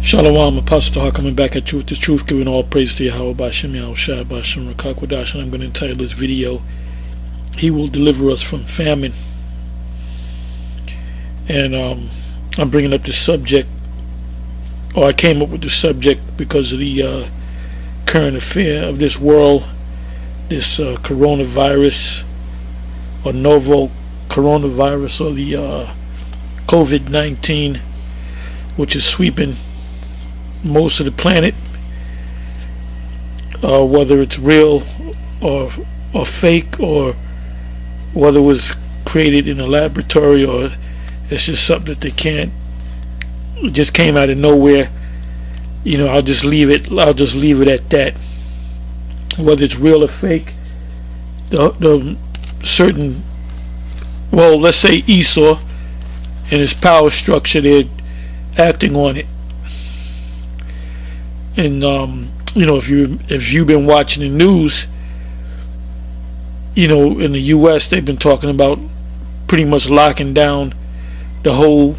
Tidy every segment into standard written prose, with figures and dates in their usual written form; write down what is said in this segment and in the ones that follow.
Shalom, Apostle Taha coming back at you with the truth, giving all praise to YAHAWASHI, and I'm going to entitle this video, He Will Deliver Us from Famine. And I'm bringing up this subject, or I came up with the subject because of the current affair of this world, this coronavirus, or novel coronavirus, or the COVID-19, which is sweeping most of the planet, whether it's real or fake, or whether it was created in a laboratory, or it's just something that they can't, it just came out of nowhere. You know, I'll just leave it at that. Whether it's real or fake, the certain, well, let's say Esau and his power structure, they're acting on it. And you know, if you've been watching the news, you know, in the U.S. they've been talking about pretty much locking down the whole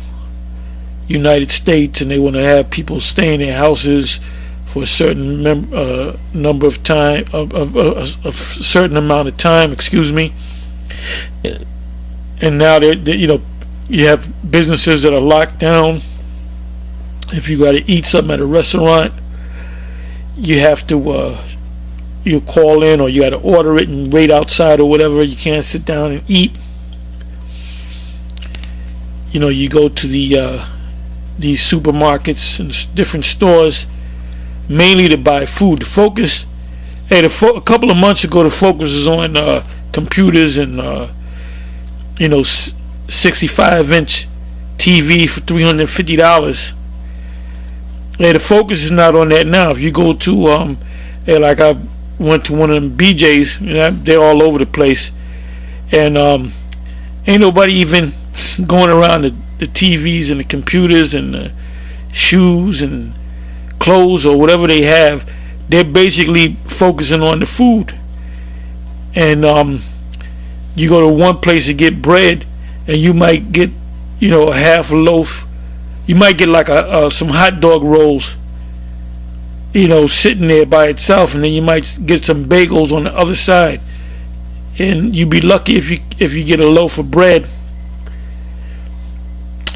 United States, and they want to have people stay in their houses for a certain number of time, a certain amount of time. Excuse me. And now they, you know, you have businesses that are locked down. If you got to eat something at a restaurant, you have to you call in, or you got to order it and wait outside or whatever. You can't sit down and eat. You know, you go to these supermarkets and different stores mainly to buy food. The focus, hey, a couple of months ago, the focus was on computers and you know, 65-inch TV for $350. Hey, the focus is not on that now. If you go to hey, like I went to one of them BJ's, you know, they're all over the place, and ain't nobody even going around the TVs and the computers and the shoes and clothes or whatever they have. They're basically focusing on the food. And you go to one place to get bread, and you might get, you know, a half a loaf. You might get like some hot dog rolls, you know, sitting there by itself, and then you might get some bagels on the other side. And you'd be lucky if you get a loaf of bread,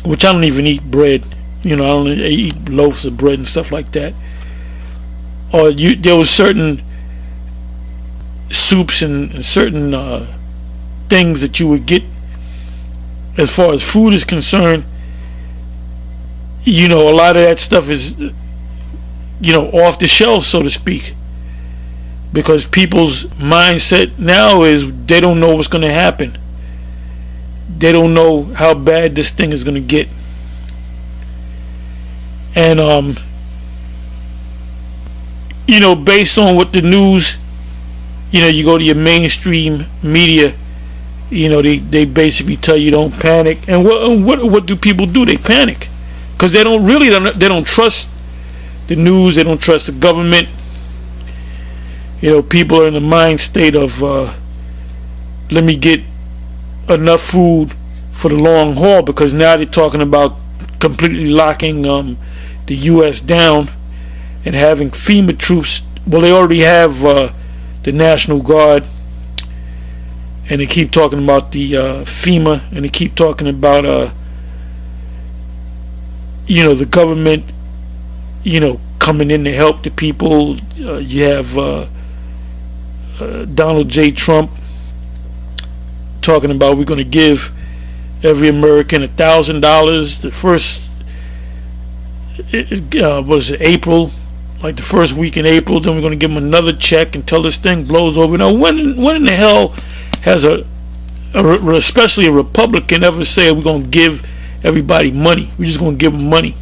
which I don't even eat bread. You know, I don't eat loaves of bread and stuff like that. Or there was certain soups and certain things that you would get as far as food is concerned. You know, a lot of that stuff is, you know, off the shelf, so to speak, because people's mindset now is they don't know what's going to happen. They don't know how bad this thing is going to get. And you know, based on what the news, you know, you go to your mainstream media, you know, they basically tell you don't panic. And what do people do? They panic because they don't trust the news. They don't trust the government. You know, people are in the mind state of let me get enough food for the long haul, because now they're talking about completely locking the U.S. down and having FEMA troops. Well, they already have the National Guard, and they keep talking about the FEMA, and they keep talking about you know, the government, you know, coming in to help the people. You have Donald J. Trump talking about we're going to give every American $1,000 the first was it April, like the first week in April. Then we're going to give them another check until this thing blows over. Now, when in the hell has especially a Republican ever say we're going to give everybody money? We're just going to give them money.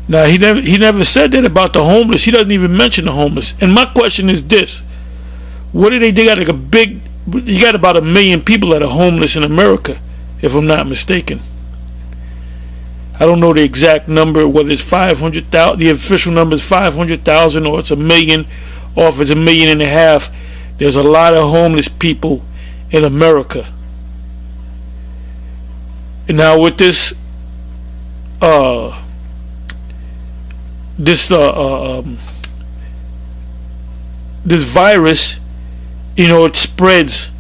Now, he never said that about the homeless. He doesn't even mention the homeless. And my question is this: what do they got like a big? You got about 1 million people that are homeless in America, if I'm not mistaken. I don't know the exact number, whether it's 500,000. The official number is 500,000, or it's 1 million, or if it's 1.5 million. There's a lot of homeless people in America. And now with this this this virus, it spreads.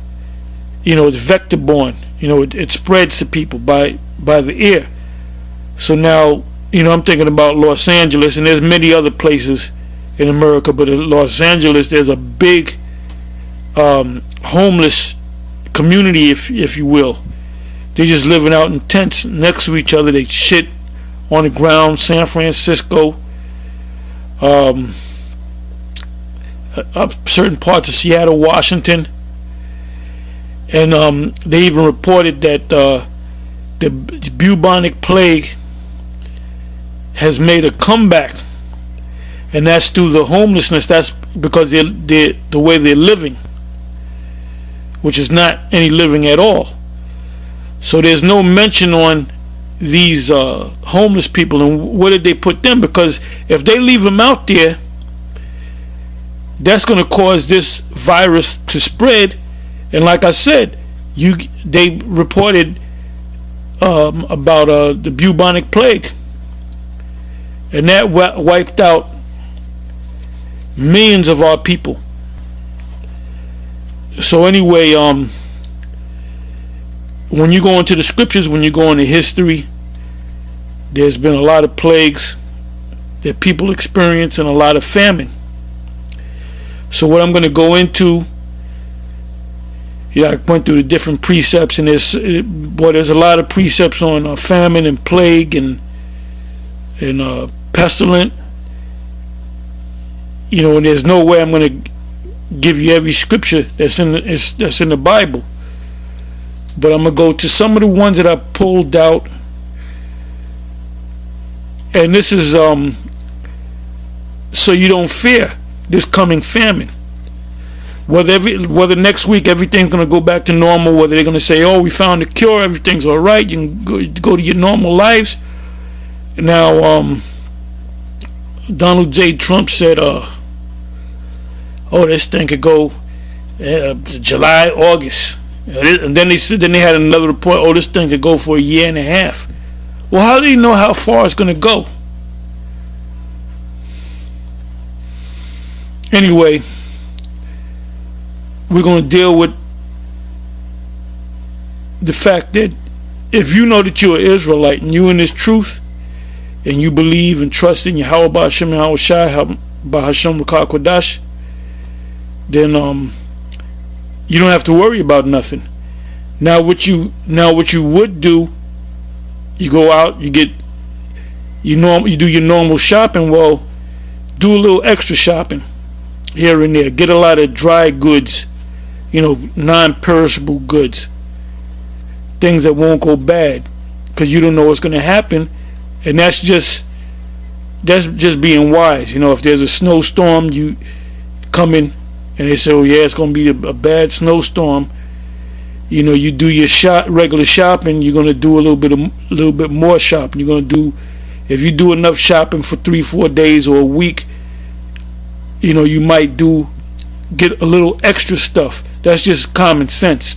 It's vector borne. It spreads to people by the air. So now, I'm thinking about Los Angeles, and there's many other places in America, but in Los Angeles, there's a big homeless community, if you will. They're just living out in tents next to each other. They shit on the ground. San Francisco, certain parts of Seattle, Washington, and they even reported that the bubonic plague has made a comeback, and that's through the homelessness. That's because they're the way they're living, which is not any living at all. So there's no mention on these homeless people and where did they put them, because if they leave them out there, that's going to cause this virus to spread. And like I said, they reported about the bubonic plague, and that wiped out millions of our people. So anyway, when you go into the scriptures, when you go into history, there's been a lot of plagues that people experience and a lot of famine. So what I'm going to go into, I went through the different precepts, and there's a lot of precepts on famine and plague and pestilent. And there's no way I'm going to give you every scripture that's in the Bible. But I'm going to go to some of the ones that I pulled out. And this is so you don't fear this coming famine. Whether next week everything's going to go back to normal, whether they're going to say, oh, we found a cure, everything's all right, you can go to your normal lives. Now, Donald J. Trump said, this thing could go July, August. And then they had another report, this thing could go for a year and a half. Well, how do you know how far it's going to go? Anyway, we're going to deal with the fact that if you know that you're an Israelite and you're in this truth and you believe and trust in YAHAWASHI, Bahasham Rakah Kodash, then you don't have to worry about nothing. Now what you would do, you go out, you do your normal shopping. Well, do a little extra shopping here and there. Get a lot of dry goods, non-perishable goods, things that won't go bad, because you don't know what's going to happen. And that's just being wise. If there's a snowstorm you coming and they say, oh yeah, it's going to be a bad snowstorm, you do your regular shopping, you're going to do a little bit more shopping. You're going to do, if you do enough shopping for 3-4 days or a week, you might get a little extra stuff. That's just common sense.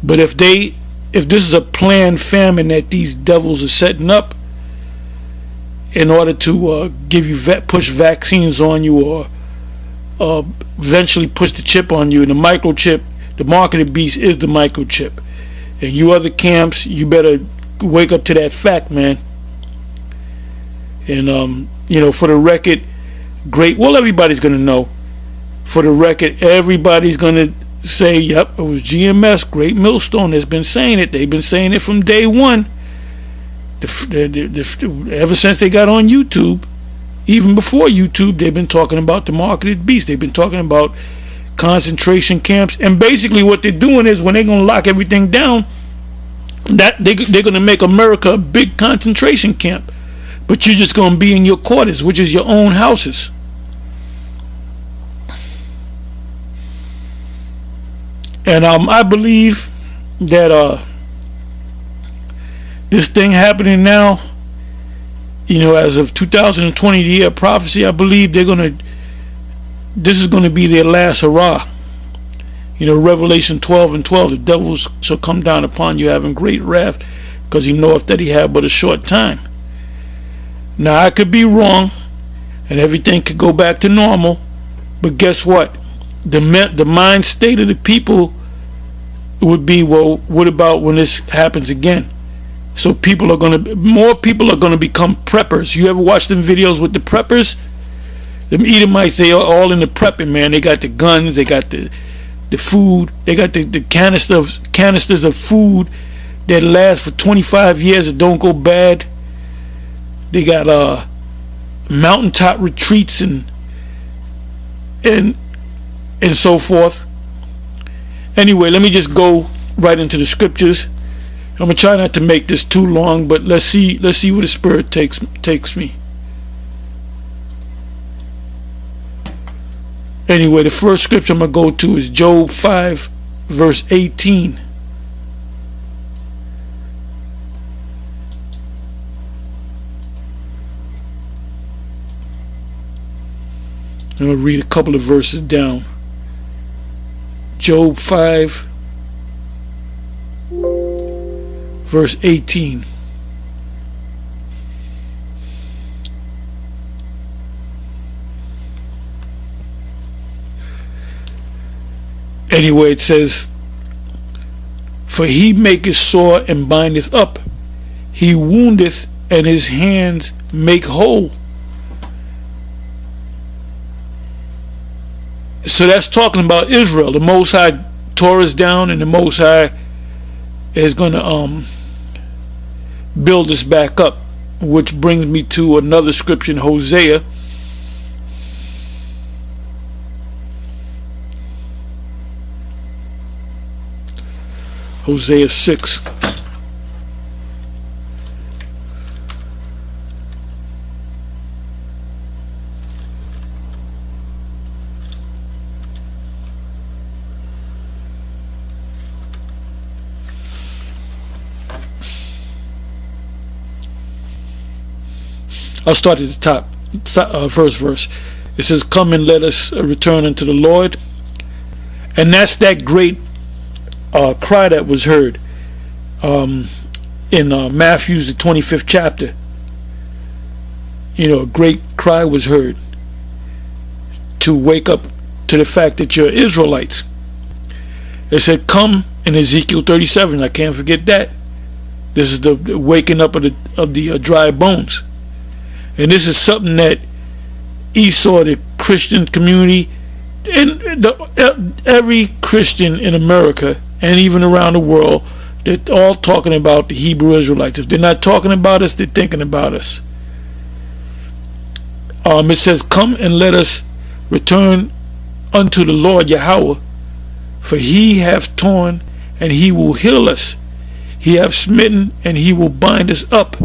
But if this is a planned famine that these devils are setting up in order to push vaccines on you, or eventually push the chip on you, and the microchip, the mark of the beast is the microchip. And you other camps, you better wake up to that fact, man. And for the record, everybody's gonna know. For the record, everybody's gonna say, yep, it was GMS, Great Millstone, has been saying it. They've been saying it from day one. Ever since they got on YouTube, even before YouTube, they've been talking about the mark of the beast. They've been talking about concentration camps. And basically what they're doing is, when they're going to lock everything down, that they're going to make America a big concentration camp. But you're just going to be in your quarters, which is your own houses. And I believe that this thing happening now, as of 2020, the year of prophecy, I believe this is going to be their last hurrah. Revelation 12:12, the devil shall come down upon you having great wrath, because he knoweth that he have but a short time. Now I could be wrong, and everything could go back to normal, but guess what? The mind state of the people would be, well, what about when this happens again? So more people are gonna become preppers. You ever watch them videos with the preppers? Them Edomites, they are all in the prepping, man. They got the guns, they got the food, they got the canisters of food that last for 25 years that don't go bad. They got mountaintop retreats and so forth. Anyway, let me just go right into the scriptures. I'm gonna try not to make this too long, but let's see where the Spirit takes me. Anyway, the first scripture I'm gonna go to is Job 5, verse 18. I'm gonna read a couple of verses down. Job 5, verse 18. Anyway, it says, for he maketh sore and bindeth up, he woundeth and his hands make whole. So that's talking about Israel. The Most High tore us down, and the Most High is going to build us back up, which brings me to another scripture in Hosea. Hosea 6. I'll start at the top, first verse. It says, come and let us return unto the Lord. And that's that great cry that was heard in Matthew's the 25th chapter. You know, a great cry was heard to wake up to the fact that you're Israelites. It said, come in Ezekiel 37. I can't forget that. This is the waking up of the dry bones. And this is something that Esau, the Christian community, and every Christian in America and even around the world, they're all talking about the Hebrew Israelites. If they're not talking about us, they're thinking about us. It says, come and let us return unto the Lord Yahawah, for he hath torn and he will heal us. He hath smitten and he will bind us up.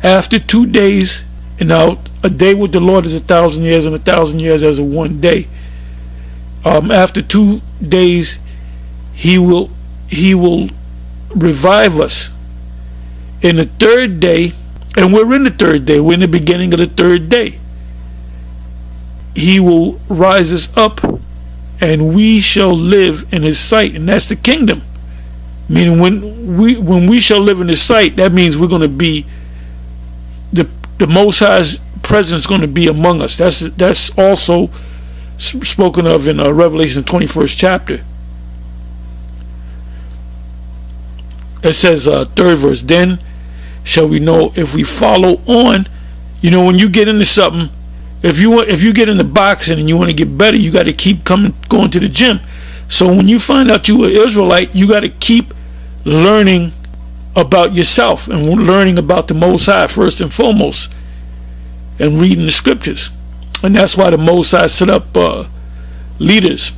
After 2 days, and now a day with the Lord is 1,000 years, and 1,000 years as a one day. After 2 days, he will revive us. In the third day, and we're in the third day, we're in the beginning of the third day, he will rise us up, and we shall live in his sight. And that's the kingdom. Meaning when we shall live in his sight, that means we're going to be the Most High's presence going to be among us. That's also spoken of in Revelation 21st chapter. It says, third verse, then shall we know if we follow on. You know, when you get into something, if you get in the boxing and you want to get better, you got to keep going to the gym. So when you find out you're an Israelite, you got to keep learning about yourself and learning about the Most High first and foremost, and reading the scriptures. And that's why the Most High set up leaders.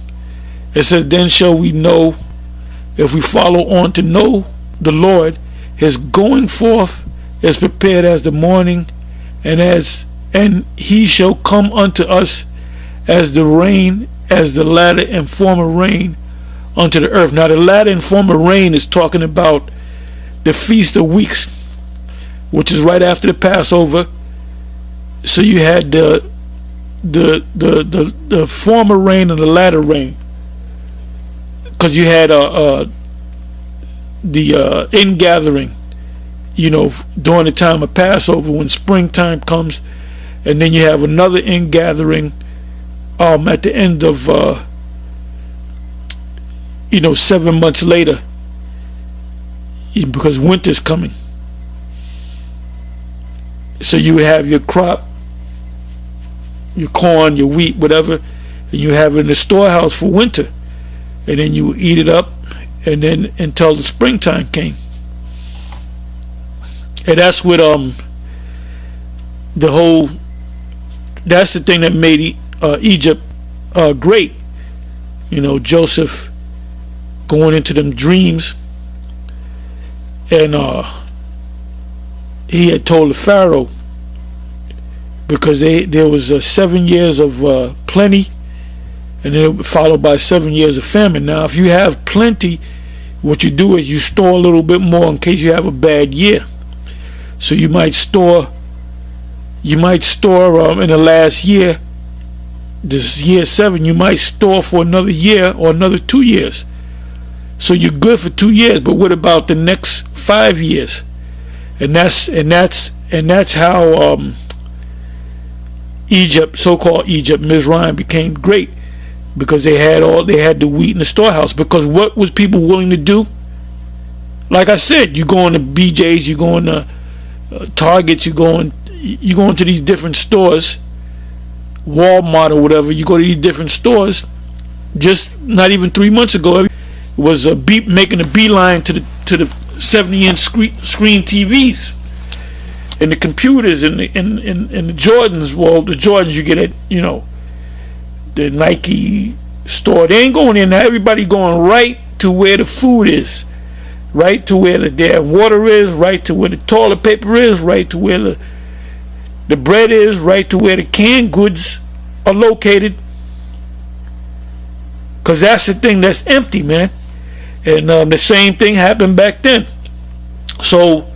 It says, then shall we know if we follow on to know the Lord. His going forth is prepared as the morning, and he shall come unto us as the rain, as the latter and former rain unto the earth. Now the latter and former rain is talking about the Feast of Weeks, which is right after the Passover. So you had the former rain and the latter rain, because you had the ingathering. during the time of Passover, when springtime comes, and then you have another ingathering at the end of 7 months later, because winter's coming. So you would have your crop, your corn, your wheat, whatever, and you have it in the storehouse for winter, and then you eat it up, and then until the springtime came. And that's what that's the thing that made Egypt great. Joseph going into them dreams, and he had told the Pharaoh, because there was 7 years of plenty, and then followed by 7 years of famine. Now, if you have plenty, what you do is you store a little bit more in case you have a bad year. So you might store in the last year, this year 7, you might store for another year or another 2 years. So you're good for 2 years, but what about the next 5 years? And that's how Egypt, so-called Egypt, Mizraim, became great, because they had the wheat in the storehouse. Because what was people willing to do? Like I said, you go into BJ's, you go into Targets, you go into these different stores, Walmart or whatever. You go to these different stores. Just not even 3 months ago, it was making a beeline to the 70-inch screen TVs and the computers and the Jordans. Well, the Jordans you get at the Nike store. They ain't going in there. Everybody going right to where the food is, right to where the damn water is, right to where the toilet paper is, right to where the bread is, right to where the canned goods are located. Because that's the thing that's empty, man. And the same thing happened back then. So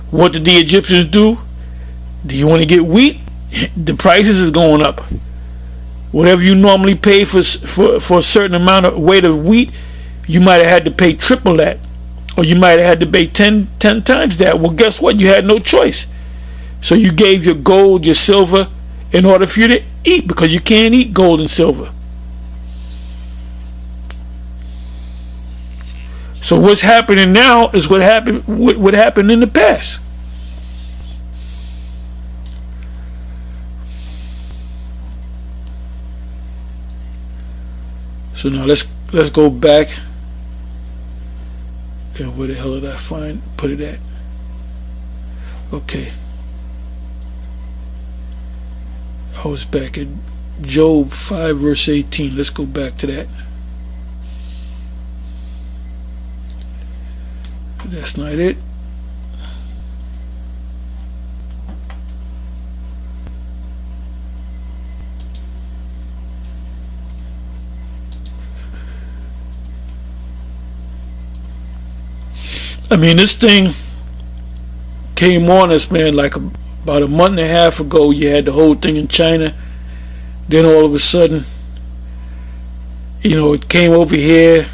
what did the Egyptians do? Do you want to get wheat? The prices is going up. Whatever you normally pay for a certain amount of weight of wheat, you might have had to pay triple that, or you might have had to pay 10 times that. Well, guess what? You had no choice. So you gave your gold, your silver, in order for you to eat, because you can't eat gold and silver. So what's happening now is what happened in the past. So now let's go back. And where the hell did I put it at? Okay. I was back at Job 5 verse 18. Let's go back to that. That's not it. I mean, this thing came on us, man, like about a month and a half ago. You had the whole thing in China. Then all of a sudden, it came over here,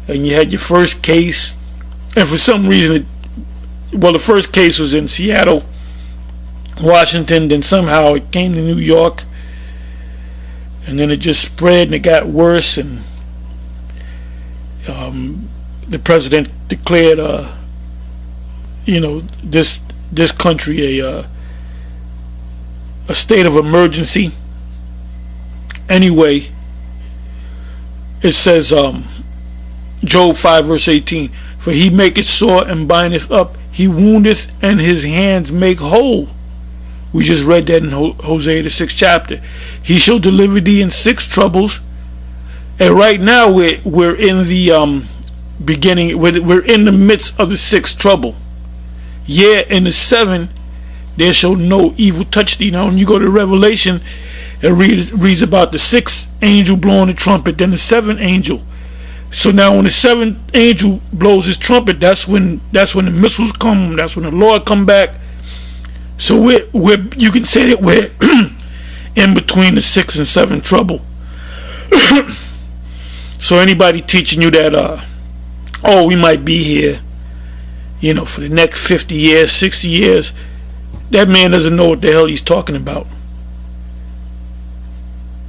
and you had your first case. And for some reason, the first case was in Seattle, Washington. Then somehow it came to New York, and then it just spread and it got worse. And the president declared, this country a state of emergency. Anyway, it says, Job 5 verse 18. For he maketh sore and bindeth up, he woundeth and his hands make whole. We just read that in Hosea the 6th chapter. He shall deliver thee in 6 troubles. And right now we're in the beginning. We're in the midst of the 6th trouble. Yeah, in the 7 there shall no evil touch thee. Now when you go to Revelation, it reads about the 6th angel blowing the trumpet, then the 7th angel. So now when the 7th angel blows his trumpet, that's when the missiles come. That's when the Lord come back. So you can say that we're in between the 6th and 7th trouble. So anybody teaching you that we might be here, for the next 50 years, 60 years, that man doesn't know what the hell he's talking about.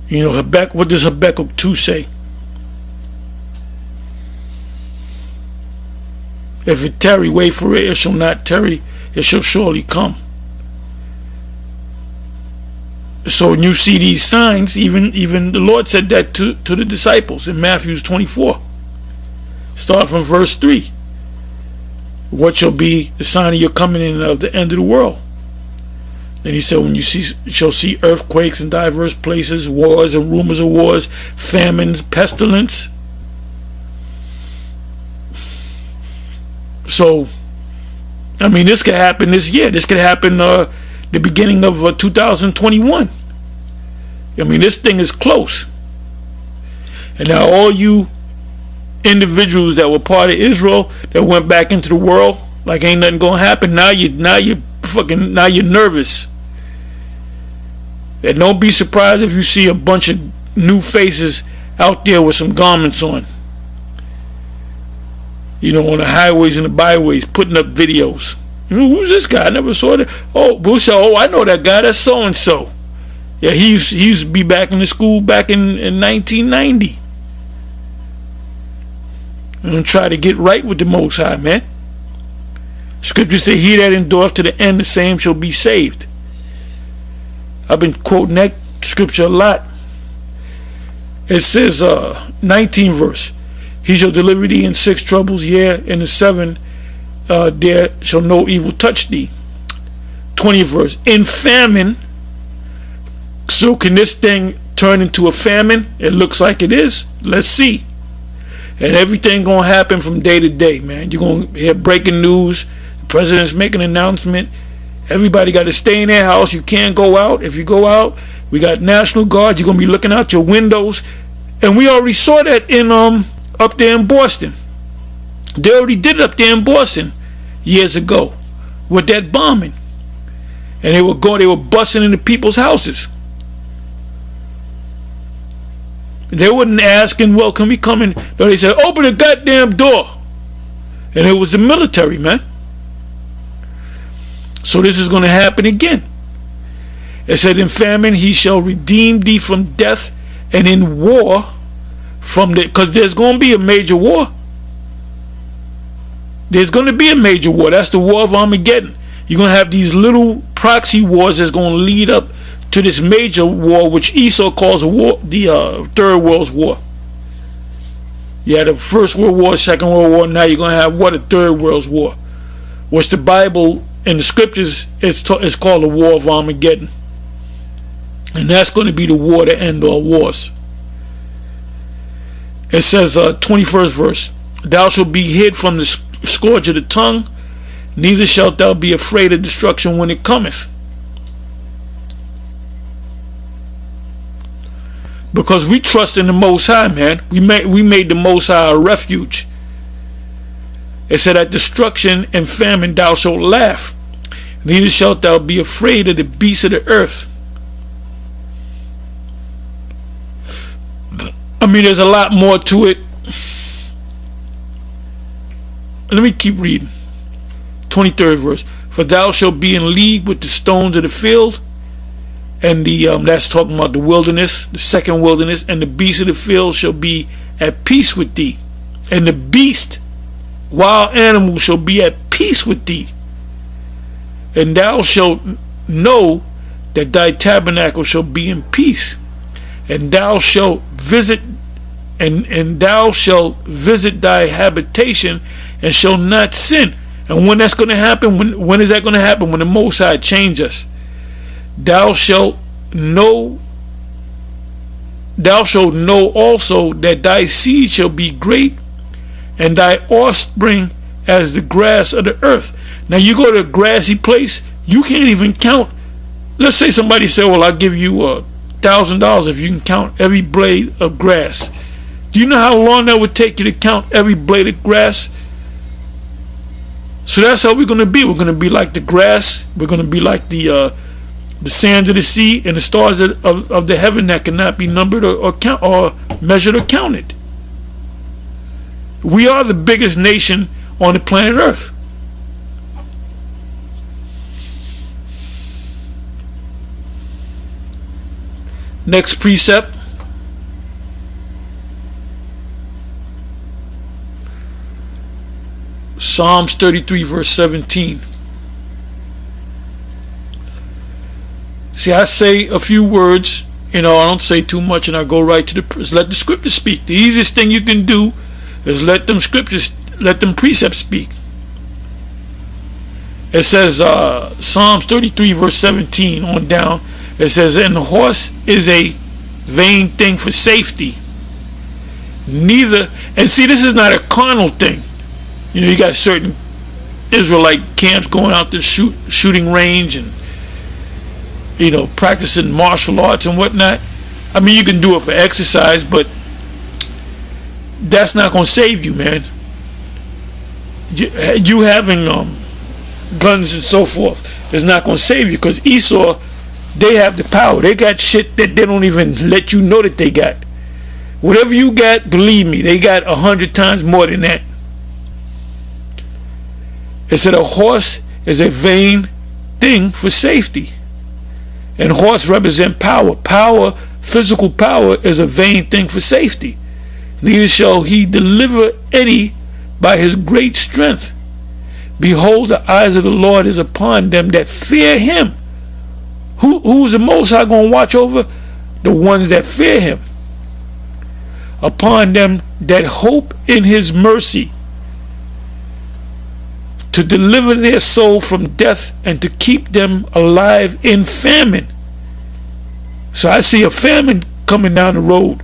What does Habakkuk 2 say? If it tarry, wait for it, it shall not tarry, it shall surely come. So when you see these signs, even the Lord said that to the disciples in Matthew 24. Start from verse 3. What shall be the sign of your coming in of the end of the world? Then he said, when you shall see earthquakes in diverse places, wars and rumors of wars, famines, pestilence. So, this could happen this year. This could happen the beginning of 2021. This thing is close. And now all you individuals that were part of Israel that went back into the world like ain't nothing gonna happen, now you're nervous. And don't be surprised if you see a bunch of new faces out there with some garments on. On the highways and the byways, putting up videos. Who's this guy? I never saw that. We'll say, I know that guy. That's so and so. Yeah, he used to be back in the school back in 1990. And try to get right with the Most High, man. Scriptures say, "He that endureth to the end, the same shall be saved." I've been quoting that scripture a lot. It says, 19 verse. He shall deliver thee in 6 troubles, in the 7 there shall no evil touch thee. 20th verse. In famine. So can this thing turn into a famine? It looks like it is. Let's see. And everything gonna happen from day to day, man. You're gonna hear breaking news. The president's making an announcement. Everybody got to stay in their house. You can't go out. If you go out, we got National Guard. You're gonna be looking out your windows. And we already saw that in up there in Boston. They already did it up there in Boston years ago with that bombing. And they were busting into people's houses. They wasn't asking, well, can we come in? No, they said, open the goddamn door. And it was the military, man. So this is going to happen again. It said, in famine he shall redeem thee from death, and in war because there's going to be a major war. There's going to be a major war. That's the war of Armageddon. You're going to have these little proxy wars that's going to lead up to this major war, which Esau calls a war, the Third World War. You had the First World War, Second World War. Now you're going to have a Third World War, which the Bible in the scriptures it's called the War of Armageddon, and that's going to be the war to end all wars. It says, 21st verse, thou shalt be hid from the scourge of the tongue, neither shalt thou be afraid of destruction when it cometh. Because we trust in the Most High, man. We made the Most High a refuge. It said, at destruction and famine thou shalt laugh, neither shalt thou be afraid of the beasts of the earth. There's a lot more to it. Let me keep reading. 23rd verse. For thou shalt be in league with the stones of the field, and that's talking about the wilderness, the second wilderness, and the beasts of the field shall be at peace with thee, and the beast, wild animals, shall be at peace with thee, and thou shalt know that thy tabernacle shall be in peace, and thou shalt visit thy habitation, and shall not sin. And when that's going to happen, when is that going to happen? When the Most High change us. Thou shalt know also that thy seed shall be great, and thy offspring as the grass of the earth. Now you go to a grassy place, you can't even count. Let's say somebody said, well, I'll give you $1,000 if you can count every blade of grass. Do you know how long that would take you to count every blade of grass? So that's how we're going to be. We're going to be like the grass. We're going to be like the sands of the sea and the stars of the heaven that cannot be numbered or count or measured or counted. We are the biggest nation on the planet Earth. Next precept. Psalms 33 verse 17. See, I say a few words, I don't say too much, and I go right to let the scriptures speak. The easiest thing you can do is let them precepts speak. It says, Psalms 33 verse 17 on down, it says, and the horse is a vain thing for safety. Neither, and see, this is not a carnal thing. You got certain Israelite camps going out to shooting range and, practicing martial arts and whatnot. I mean, you can do it for exercise, but that's not going to save you, man. You having guns and so forth is not going to save you, because Esau, they have the power. They got shit that they don't even let you know that they got. Whatever you got, believe me, they got 100 times more than that. It said a horse is a vain thing for safety. And horse represent power. Power, physical power, is a vain thing for safety. Neither shall he deliver any by his great strength. Behold, the eyes of the Lord is upon them that fear him. Who's the Most High going to watch over? The ones that fear him. Upon them that hope in his mercy, to deliver their soul from death and to keep them alive in famine. So I see a famine coming down the road.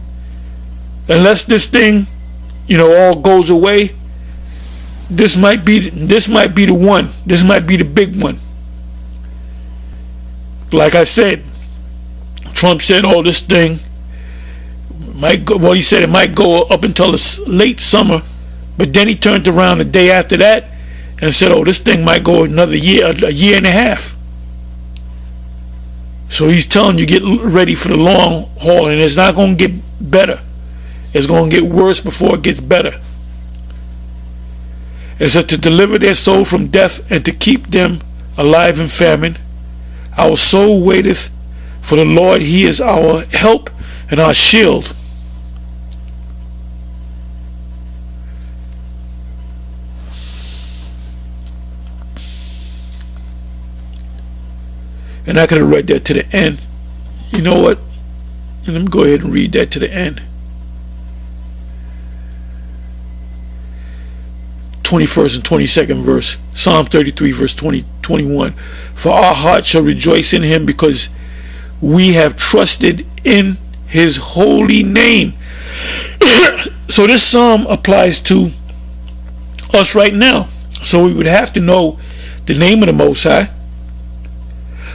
Unless this thing, all goes away, this might be the one. This might be the big one. Like I said, Trump said, this thing might go, he said it might go up until the late summer, but then he turned around the day after that and said, this thing might go another year, a year and a half. So he's telling you, get ready for the long haul, and it's not going to get better. It's going to get worse before it gets better. It said to deliver their soul from death and to keep them alive in famine. Our soul waiteth for the Lord. He is our help and our shield. And I could have read that to the end. You know what? Let me go ahead and read that to the end. 21st and 22nd verse. Psalm 33 verse 21. For our heart shall rejoice in him, because we have trusted in his holy name. So this psalm applies to us right now. So we would have to know the name of the Most High.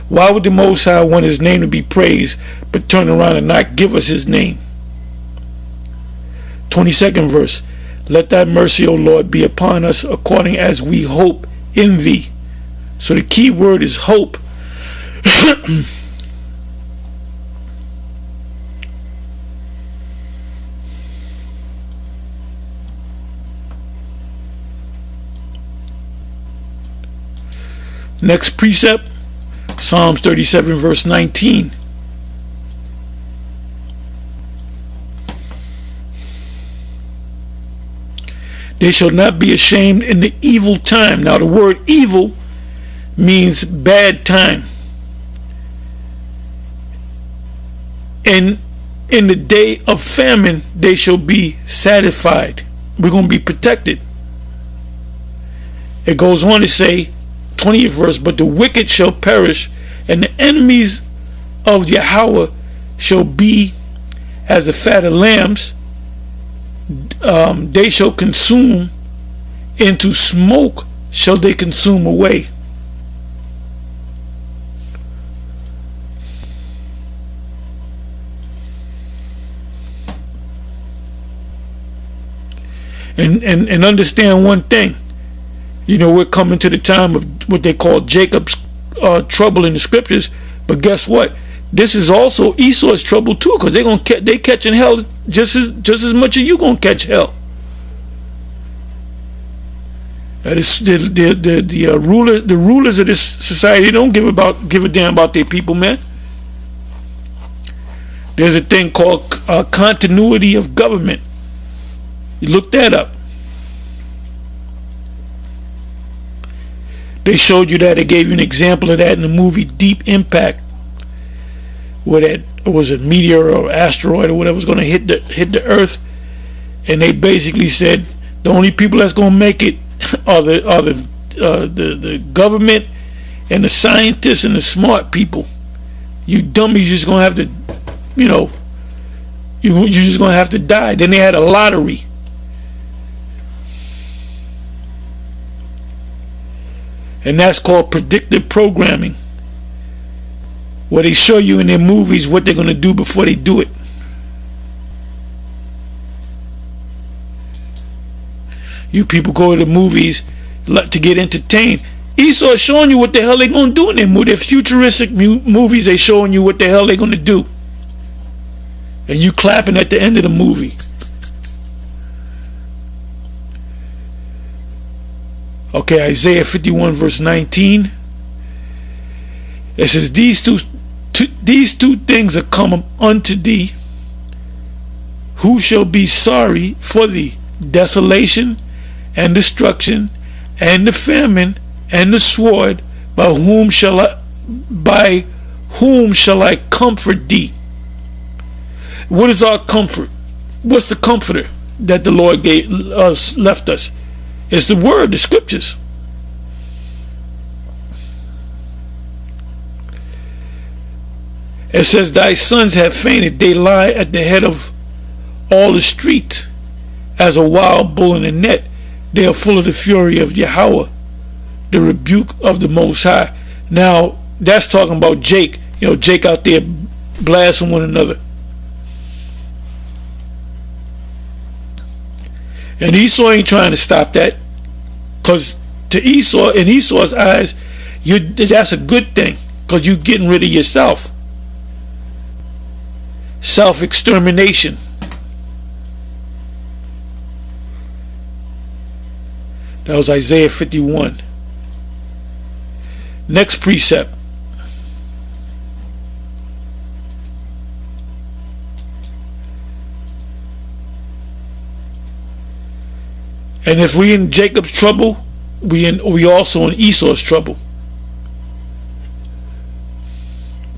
Why would the Most High want his name to be praised but turn around and not give us his name? 22nd verse. Let thy mercy, O Lord, be upon us according as we hope in thee. So the key word is hope. Next precept, Psalms 37 verse 19. They shall not be ashamed in the evil time. Now the word evil means bad time. And in the day of famine they shall be satisfied. We're going to be protected. It goes on to say, 20th verse, but the wicked shall perish, and the enemies of Yahweh shall be as the fat of lambs. They shall consume, into smoke shall they consume away. And understand one thing. We're coming to the time of what they call Jacob's trouble in the scriptures, but guess what? This is also Esau's trouble too, because they catching hell just as much as you gonna catch hell. The rulers of this society don't give a damn about their people, man. There's a thing called continuity of government. You look that up. They showed you that. They gave you an example of that in the movie Deep Impact, where that was a meteor or asteroid or whatever was going to hit the Earth, and they basically said the only people that's going to make it are the government and the scientists and the smart people. You dummies just going to have to, you're just going to have to die. Then they had a lottery. And that's called predictive programming, where they show you in their movies what they're going to do before they do it. You people go to the movies to get entertained. Esau's showing you what the hell they're going to do in their futuristic movies. They showing you what the hell they're going to do. And you clapping at the end of the movie. Okay, Isaiah 51 verse 19. It says, these two things are come unto thee. Who shall be sorry for thee? Desolation and destruction and the famine and the sword. By whom shall I comfort thee? What is our comfort? What's the comforter that the Lord left us? It's the word, the scriptures. It says, thy sons have fainted. They lie at the head of all the streets as a wild bull in a net. They are full of the fury of Yahawah, the rebuke of the Most High. Now, that's talking about Jake. Jake out there blasting one another. And Esau ain't trying to stop that, because to Esau, in Esau's eyes, that's a good thing, because you're getting rid of yourself. Self-extermination. That was Isaiah 51. Next precept. And if we in Jacob's trouble, we also in Esau's trouble.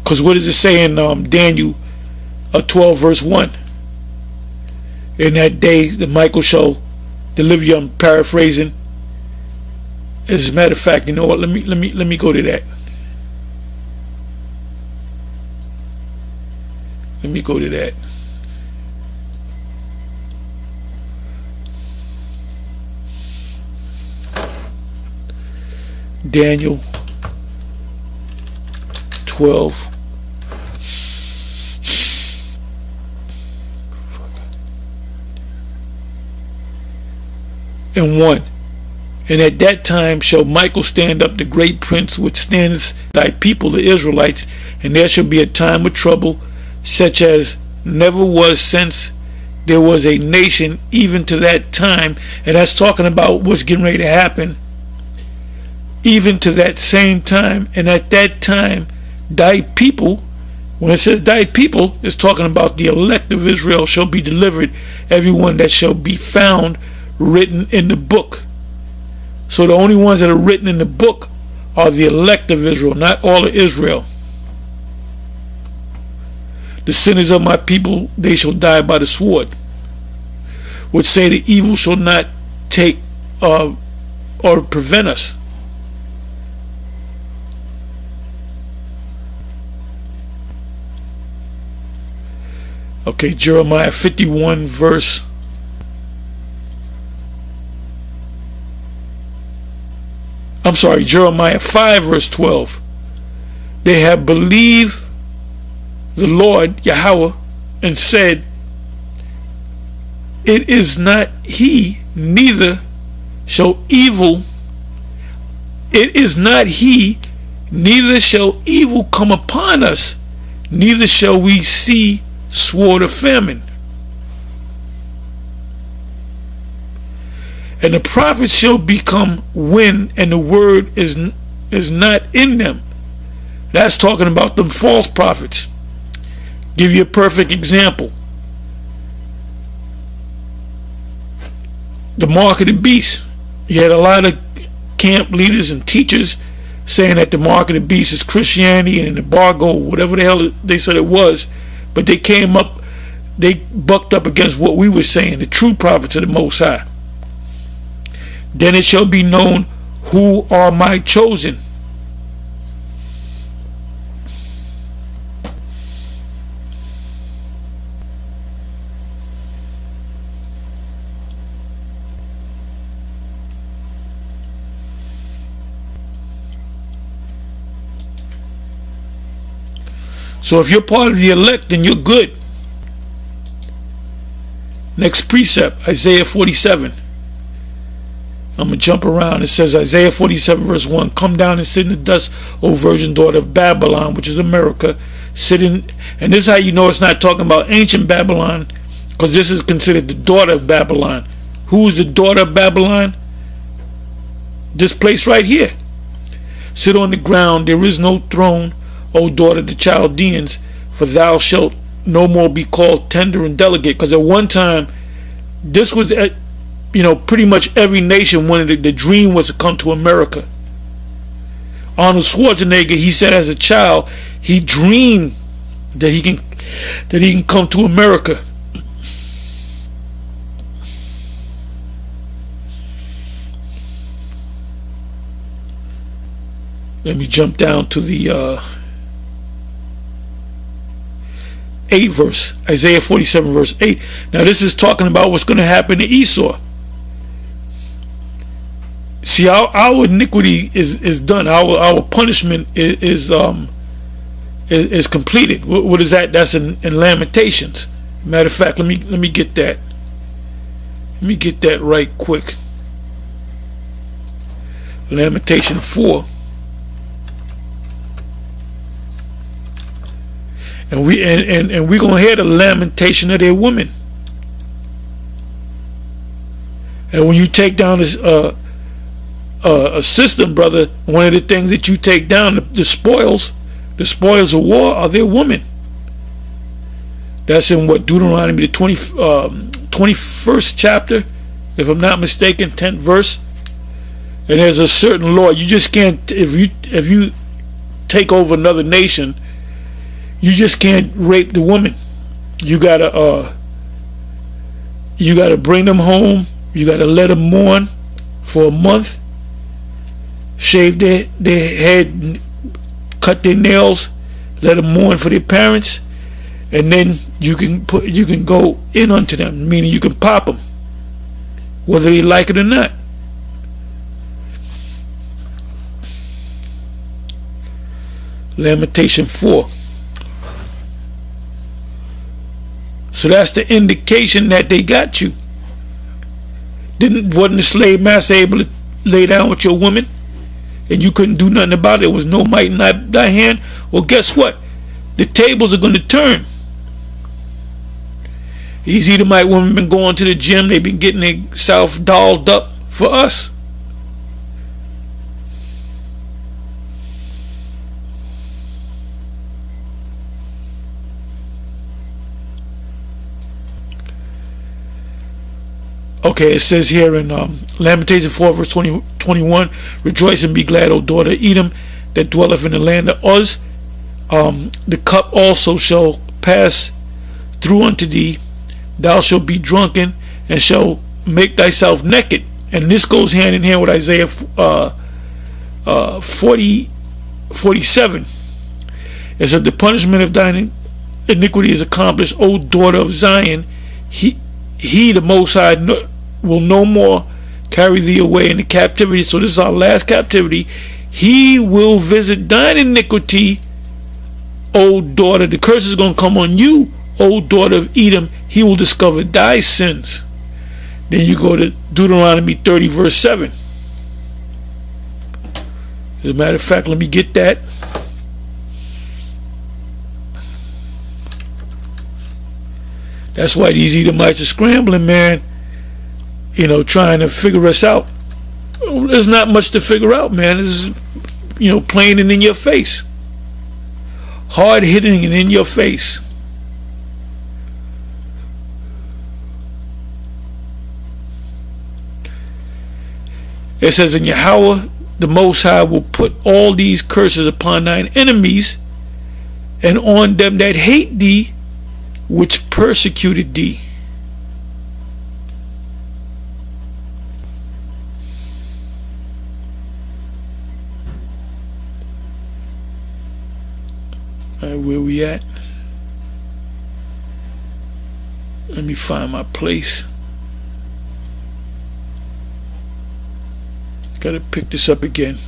Because what does it say in Daniel 12 verse 1? In that day that Michael shall deliver you, I'm paraphrasing. As a matter of fact, you know what? Let me go to that. Let me go to that. Daniel 12 and 1. And at that time shall Michael stand up, the great prince, which standeth thy people, the Israelites, and there shall be a time of trouble, such as never was since there was a nation, even to that time. And that's talking about what's getting ready to happen. Even to that same time. And at that time, thy people, when it says thy people, it's talking about the elect of Israel shall be delivered, everyone that shall be found written in the book. So the only ones that are written in the book are the elect of Israel, not all of Israel. The sinners of my people, they shall die by the sword, which say the evil shall not take or prevent us. Okay, Jeremiah 51 verse Jeremiah 5 verse 12. They have believed the Lord Yahweh and said, it is not he, neither shall evil, it is not he, neither shall evil come upon us, neither shall we see sword of famine. And the prophets shall become wind, and the word is not in them. That's talking about them false prophets. Give you a perfect example. The mark of the beast. You had a lot of camp leaders and teachers saying that the mark of the beast is Christianity and an embargo, whatever the hell they said it was. But they came up, they bucked up against what we were saying, the true prophets of the Most High. Then it shall be known who are my chosen. So if you're part of the elect, then you're good. Next precept, Isaiah 47. I'm going to jump around. It says, Isaiah 47 verse 1, come down and sit in the dust, O virgin daughter of Babylon, which is America. Sit in, and this is how you know it's not talking about ancient Babylon, because this is considered the daughter of Babylon. Who's the daughter of Babylon? This place right here. Sit on the ground, there is no throne, O daughter of the Chaldeans, for thou shalt no more be called tender and delicate. Because at one time, this was, pretty much every nation wanted the dream was to come to America. Arnold Schwarzenegger, he said as a child, he dreamed that he can come to America. Let me jump down to the 8 verse, Isaiah 47 verse 8. Now this is talking about what's going to happen to Esau. See, our iniquity is done. Our punishment is completed. What is that? That's in Lamentations. Matter of fact, let me get that. Let me get that right quick. Lamentation 4. And we're gonna hear the lamentation of their women. And when you take down this a system, brother, one of the things that you take down, the spoils of war, are their women. That's in what, Deuteronomy the 21st chapter, if I'm not mistaken, 10th verse. And there's a certain law. You just can't, if you take over another nation, you just can't rape the woman. You gotta bring them home. You gotta let them mourn for a month. Shave their head, cut their nails, let them mourn for their parents, and then you can go in unto them, meaning you can pop them, whether they like it or not. Lamentation 4. So that's the indication that they got you. Wasn't the slave master able to lay down with your woman, and you couldn't do nothing about it? There was no might in thy hand. Well, guess what? The tables are going to turn. These Edomite women been going to the gym. They've been getting themselves dolled up for us. Okay, it says here in Lamentation 4 verse 21, rejoice and be glad, O daughter of Edom, that dwelleth in the land of Uz. The cup also shall pass through unto thee. Thou shalt be drunken and shall make thyself naked. And this goes hand in hand with Isaiah 47. It says, the punishment of thine iniquity is accomplished, O daughter of Zion. He the Most High will no more carry thee away into captivity. So this is our last captivity. He will visit thine iniquity, O daughter. The curse is going to come on you, O daughter of Edom. He will discover thy sins. Then you go to Deuteronomy 30 verse 7. As a matter of fact, let me get that. That's why these Edomites are scrambling, man. Trying to figure us out. There's not much to figure out, man. This is, plain and in your face. Hard hitting and in your face. It says, "And Yahweh, the Most High, will put all these curses upon thine enemies, and on them that hate thee, which persecuted thee." All right, where we at? Let me find my place. Gotta pick this up again.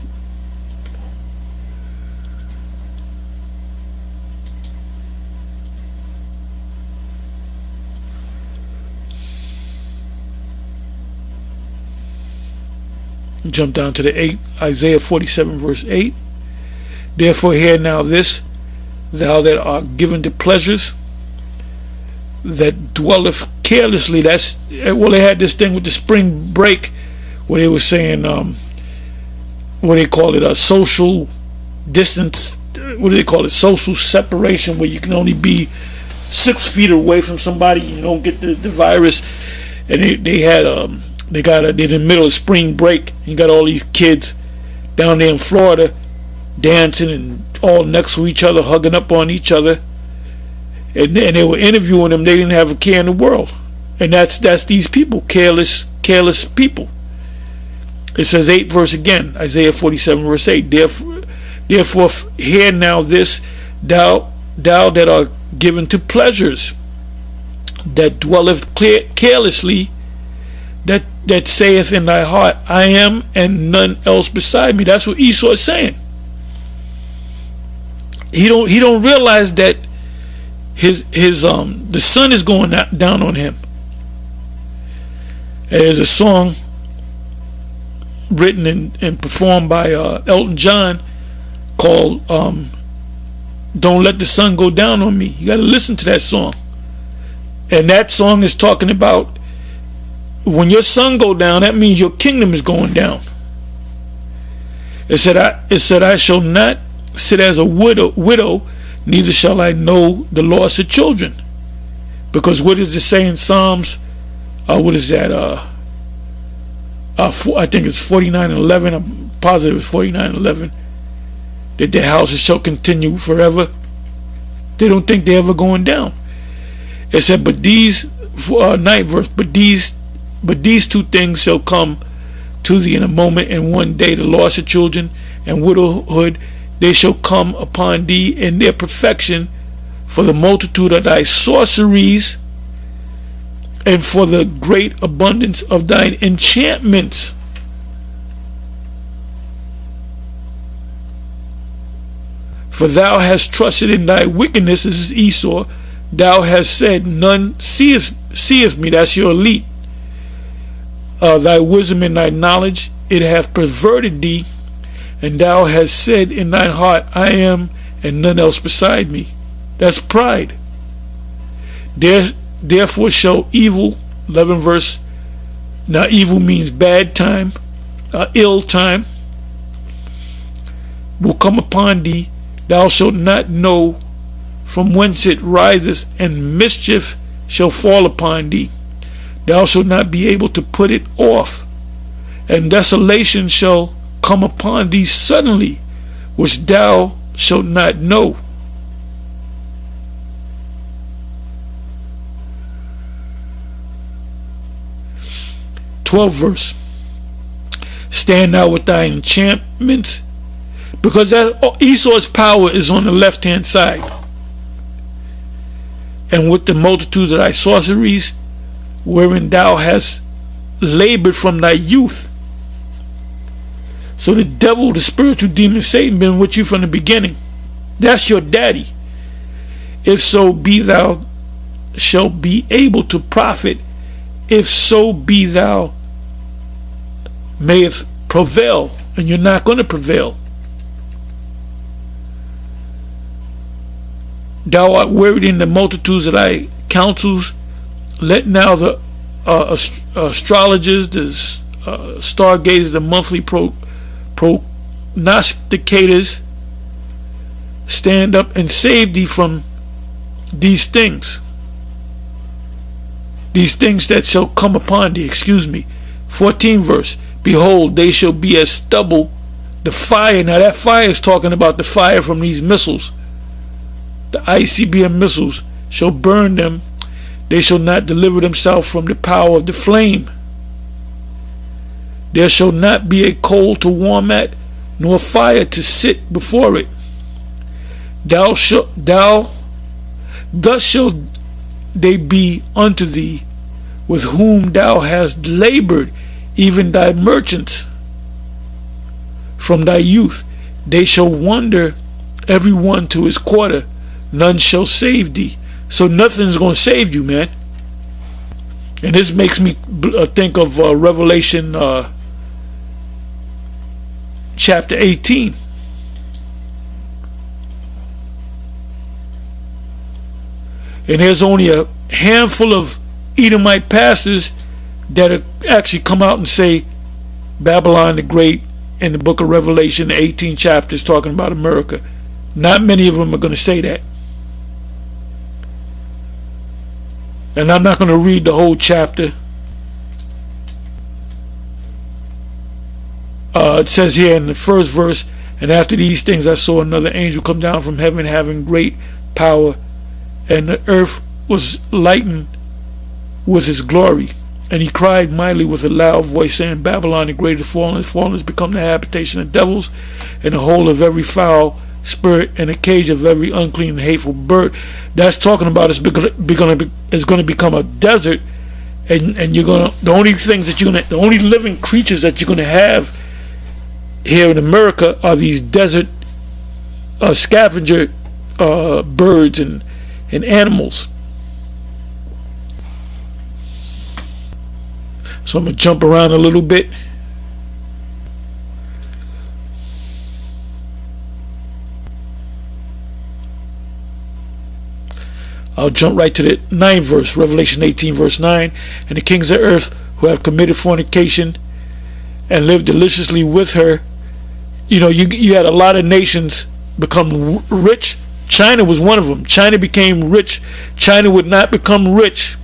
Jump down to the 8, Isaiah 47 verse 8. "Therefore hear now this, thou that art given to pleasures, that dwelleth carelessly." That's, well, they had this thing with the spring break where they were saying, what do they call it, a social distance, what do they call it, social separation, where you can only be 6 feet away from somebody, you don't get the virus. And they're in the middle of spring break, and you got all these kids down there in Florida dancing and all next to each other, hugging up on each other, and they were interviewing them. They didn't have a care in the world, and that's these people, careless people. It says 8 verse again, Isaiah 47 verse 8. Therefore hear now this, thou that art given to pleasures, that dwelleth carelessly, that saith in thy heart, I am and none else beside me. That's what Esau is saying. He don't realize that the sun is going down on him. There's a song written and performed by Elton John called "Don't Let the Sun Go Down on Me." You got to listen to that song, and that song is talking about when your sun go down, that means your kingdom is going down. It said, I shall not sit as a widow, neither shall I know the loss of children. Because what does it say in Psalms? What is that? I think it's 49:11. I'm positive it's 49:11. That their houses shall continue forever. They don't think they're ever going down. It said, but these, 9th verse, but these two things shall come to thee in a moment, and one day the loss of children and widowhood, they shall come upon thee in their perfection, for the multitude of thy sorceries and for the great abundance of thine enchantments. For thou hast trusted in thy wickedness. This is Esau. Thou hast said, none seeth me. That's your elite. Thy wisdom and thy knowledge, it hath perverted thee. And thou hast said in thine heart, I am and none else beside me. That's pride. Therefore shall evil, 11 verse. Now evil means bad time, ill time, will come upon thee. Thou shalt not know from whence it riseth, and mischief shall fall upon thee. Thou shalt not be able to put it off, and desolation shall come upon thee suddenly, which thou shalt not know. Twelfth verse. Stand thou with thy enchantments, because Esau's power is on the left hand side, and with the multitude of thy sorceries, wherein thou hast labored from thy youth. So the devil, the spiritual demon Satan, been with you from the beginning. That's your daddy. If so be thou shalt be able to profit, if so be thou mayest prevail, and you're not going to prevail. Thou art wearied in the multitudes of thy counsels. Let now the astrologers, the stargazers, the monthly prognosticators stand up and save thee from these things. These things that shall come upon thee. 14 verse. Behold, they shall be as stubble. The fire, now that fire is talking about the fire from these missiles. The ICBM missiles shall burn them. They shall not deliver themselves from the power of the flame. There shall not be a coal to warm at, nor fire to sit before it. Thus shall they be unto thee, with whom thou hast labored, even thy merchants. From thy youth they shall wander, every one to his quarter. None shall save thee. So nothing's going to save you, man. And this makes me think of Revelation chapter 18. And there's only a handful of Edomite pastors that actually come out and say Babylon the Great in the book of Revelation, the 18th chapter, is talking about America. Not many of them are going to say that. And I'm not going to read the whole chapter. It says here in the first verse, and after these things I saw another angel come down from heaven, having great power, and the earth was lightened with his glory. And he cried mightily with a loud voice, saying, Babylon the great is fallen, has become the habitation of devils, and the hole of every foul spirit, and a cage of every unclean and hateful bird. That's talking about it's going to become a desert, and you're going to, the only living creatures that you're going to have here in America are these desert scavenger birds and animals. So I'm going to jump around a little bit. I'll jump right to the 9th verse, Revelation 18 verse 9. And the kings of earth who have committed fornication and lived deliciously with her. You know, you had a lot of nations become rich. China was one of them. China became rich. China would not become rich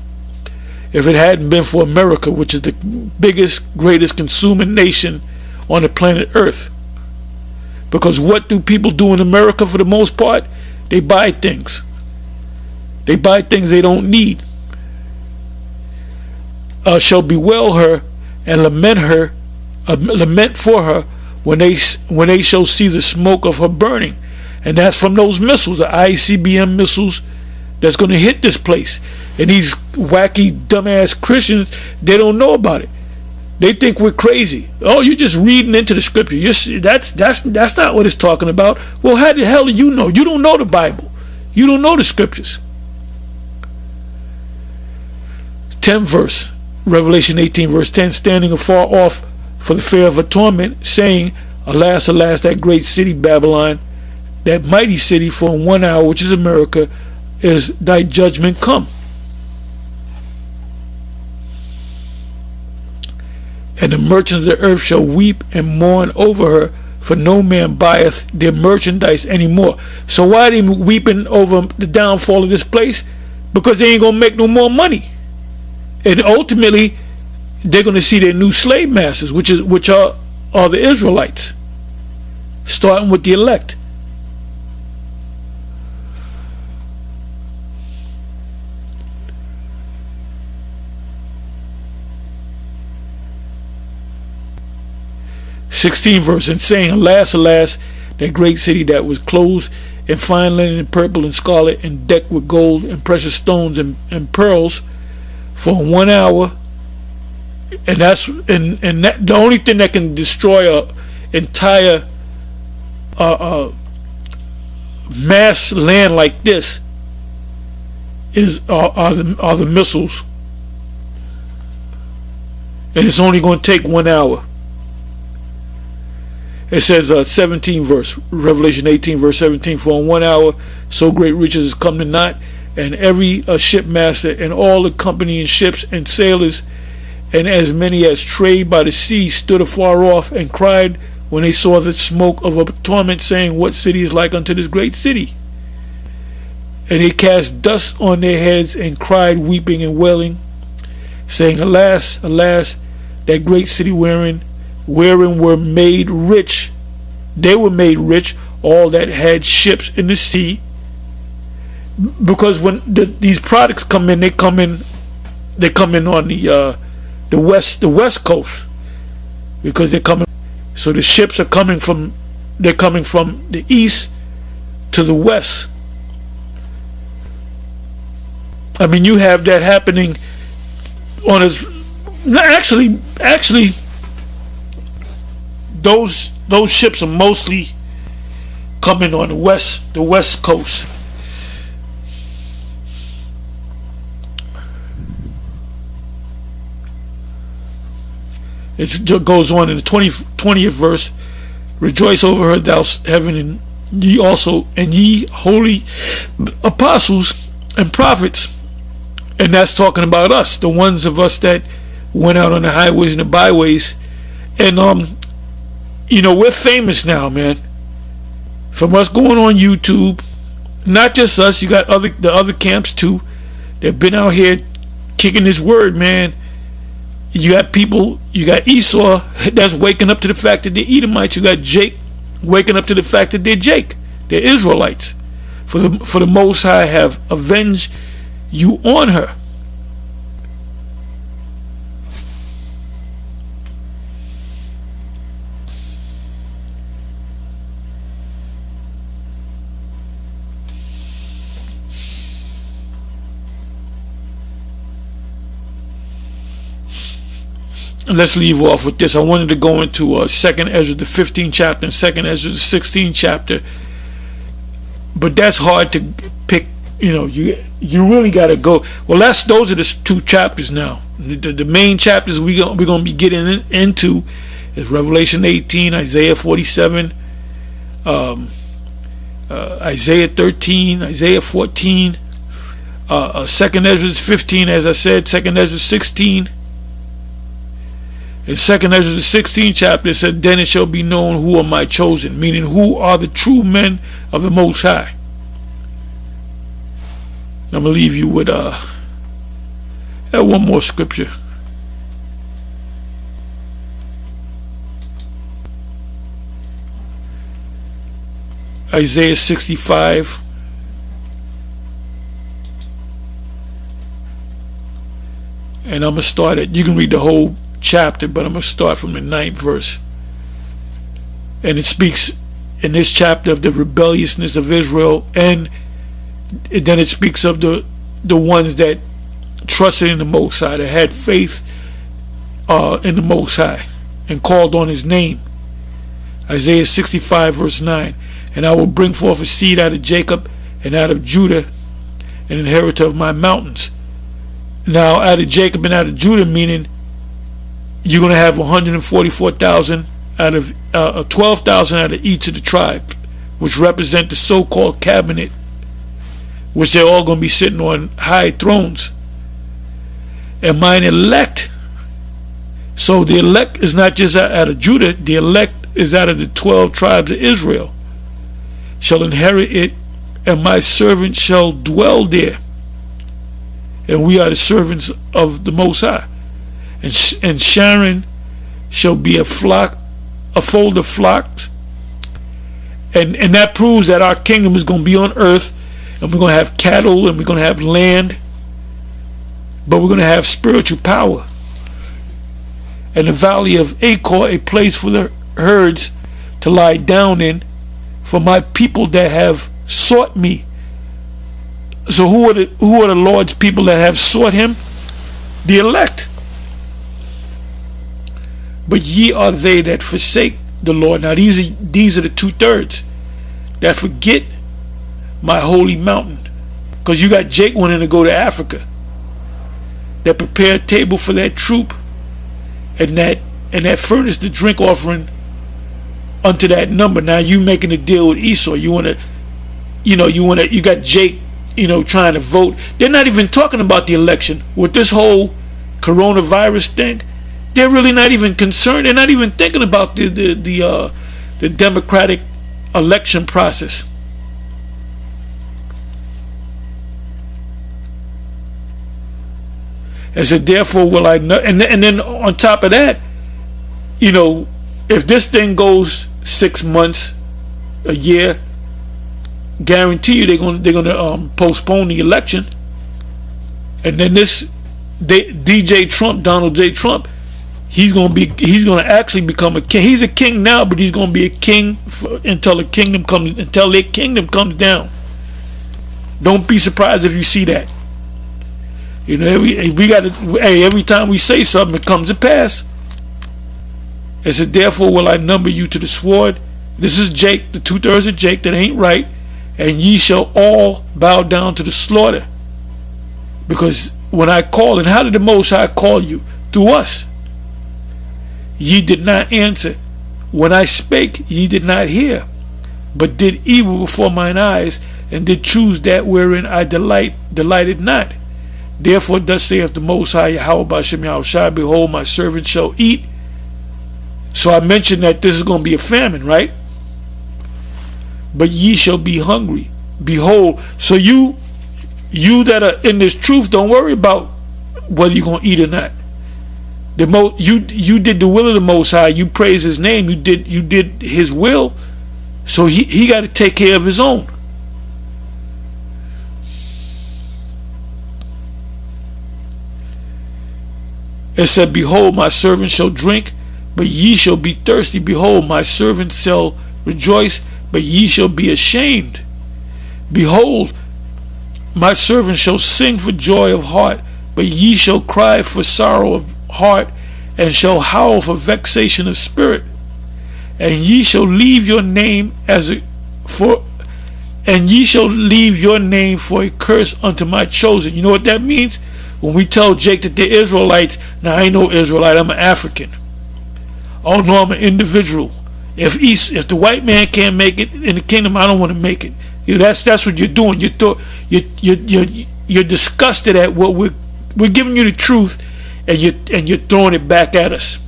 if it hadn't been for America, which is the biggest, greatest consuming nation on the planet Earth. Because what do people do in America for the most part? They buy things. They buy things they don't need. Shall bewail her and lament for her when they shall see the smoke of her burning. And that's from those missiles, the ICBM missiles that's going to hit this place. And these wacky dumbass Christians, they don't know about it. They think we're crazy. Oh, you're just reading into the scripture. That's not what it's talking about. Well, how the hell do you know? You don't know the Bible. You don't know the scriptures. 10th verse, Revelation 18 verse 10, standing afar off for the fear of a torment, saying, Alas, alas, that great city Babylon, that mighty city, for in 1 hour, which is America, is thy judgment come. And the merchants of the earth shall weep and mourn over her, for no man buyeth their merchandise anymore. So why are they weeping over the downfall of this place? Because they ain't gonna make no more money. And ultimately they're gonna see their new slave masters, which are the Israelites, starting with the elect. th verse, and saying, Alas, alas, that great city that was clothed in fine linen and purple and scarlet and decked with gold and precious stones and pearls, for in 1 hour. And that the only thing that can destroy a entire mass land like this are the missiles, and it's only going to take 1 hour. It says 17 verse, Revelation 18 verse 17, for in 1 hour so great riches is come to naught, and every shipmaster and all the company and ships and sailors and as many as trade by the sea stood afar off and cried when they saw the smoke of a torment, saying, What city is like unto this great city? And they cast dust on their heads and cried, weeping and wailing, saying, Alas, alas, that great city wherein wherein were made rich. They were made rich, all that had ships in the sea. Because when these products come in, they come in on the west coast, because they're coming. So the ships are coming from the east to the west. I mean, you have that happening on his. Actually, those ships are mostly coming on the west coast. It goes on in the 20th verse. Rejoice over her, thou heaven, and ye also, and ye holy apostles and prophets. And that's talking about us, the ones of us that went out on the highways and the byways. And we're famous now, man. From us going on YouTube, not just us, you got the other camps too. They've been out here kicking this word, man. You got people, you got Esau that's waking up to the fact that they're Edomites. You got Jake waking up to the fact that they're Jake. They're Israelites. For the Most High have avenged you on her. Let's leave off with this. I wanted to go into 2nd Ezra, the 15th chapter, and 2nd Ezra, the 16th chapter. But that's hard to pick. You really got to go. Well, those are the two chapters now. The main chapters we're going to be getting into is Revelation 18, Isaiah 47, Isaiah 13, Isaiah 14, 2nd Ezra 15, as I said, 2nd Ezra 16. In 2nd Ezra the 16th chapter, it said, then it shall be known who are my chosen, meaning who are the true men of the Most High. I'm going to leave you with one more scripture. Isaiah 65. And I'm going to start it. You can read the whole chapter, but I'm going to start from the 9th verse. And it speaks in this chapter of the rebelliousness of Israel, and then it speaks of the ones that trusted in the Most High, that had faith in the Most High and called on his name. Isaiah 65 verse 9. And I will bring forth a seed out of Jacob and out of Judah, an inheritor of my mountains. Now out of Jacob and out of Judah, meaning you're going to have 144,000 out of 12,000 out of each of the tribes, which represent the so-called cabinet, which they're all going to be sitting on high thrones. And mine elect. So the elect is not just out of Judah. The elect is out of the 12 tribes of Israel. Shall inherit it, and my servant shall dwell there. And we are the servants of the Most High. And Sharon shall be a fold of flocks. And that proves that our kingdom is going to be on earth, and we're going to have cattle, and we're going to have land, but we're going to have spiritual power. And the valley of Achor, a place for the herds to lie down in, for my people that have sought me. So who are the Lord's people that have sought him? The elect. But ye are they that forsake the Lord. Now these are the 2/3 that forget my holy mountain. Because you got Jake wanting to go to Africa, that prepare a table for that troop, and that furnish the drink offering unto that number. Now you making a deal with Esau. You got Jake, trying to vote. They're not even talking about the election with this whole coronavirus thing. They're really not even concerned. They're not even thinking about the democratic election process. And so therefore will I know. And then on top of that, if this thing goes 6 months, a year, guarantee you they're gonna postpone the election, and then DJ Trump, Donald J. Trump, he's gonna actually become a king. He's a king now, but he's gonna be a king until their kingdom comes down. Don't be surprised if you see that. You know, every time we say something, it comes to pass. It said, therefore will I number you to the sword. This is Jake, the 2/3 of Jake that ain't right, and ye shall all bow down to the slaughter. Because when I called, and how did the Most High call you? Through us. Ye did not answer. When I spake, ye did not hear, but did evil before mine eyes, and did choose that wherein I delighted not. Therefore thus saith the Most High, YAHAWASHI, behold, my servant shall eat. So I mentioned that this is going to be a famine, right? But ye shall be hungry. Behold, so you that are in this truth, don't worry about whether you're going to eat or not. You did the will of the Most High. You praise His name. You did His will. So he got to take care of His own. It said, behold, my servant shall drink, but ye shall be thirsty. Behold, my servant shall rejoice, but ye shall be ashamed. Behold, my servant shall sing for joy of heart, but ye shall cry for sorrow of heart, and shall howl for vexation of spirit. And ye shall leave your name for a curse unto my chosen. You know what that means? When we tell Jake that they're Israelites, now I ain't no Israelite, I'm an African. Oh no, I'm an individual. If the white man can't make it in the kingdom, I don't want to make it. You know, that's what you're doing. You're disgusted at what we're giving you the truth, and you're throwing it back at us.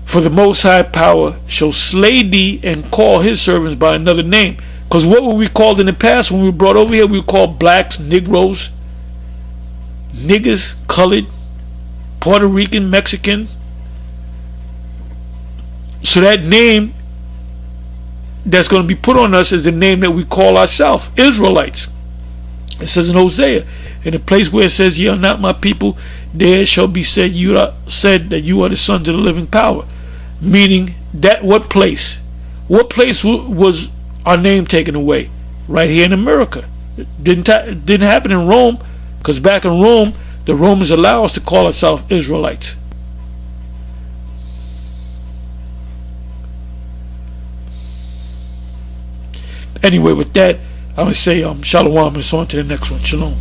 For the Most High power shall slay thee and call His servants by another name. Because what were we called in the past when we were brought over here? We were called blacks, Negroes, niggers, colored, Puerto Rican, Mexican. So that name that's going to be put on us is the name that we call ourselves, Israelites. It says in Hosea, in the place where it says, ye are not my people, there shall be said that you are the sons of the living power. Meaning that what place was our name taken away? Right here in America. It didn't happen in Rome, because back in Rome, the Romans allow us to call ourselves Israelites. Anyway, with that, I'm going to say shalom and so on to the next one. Shalom.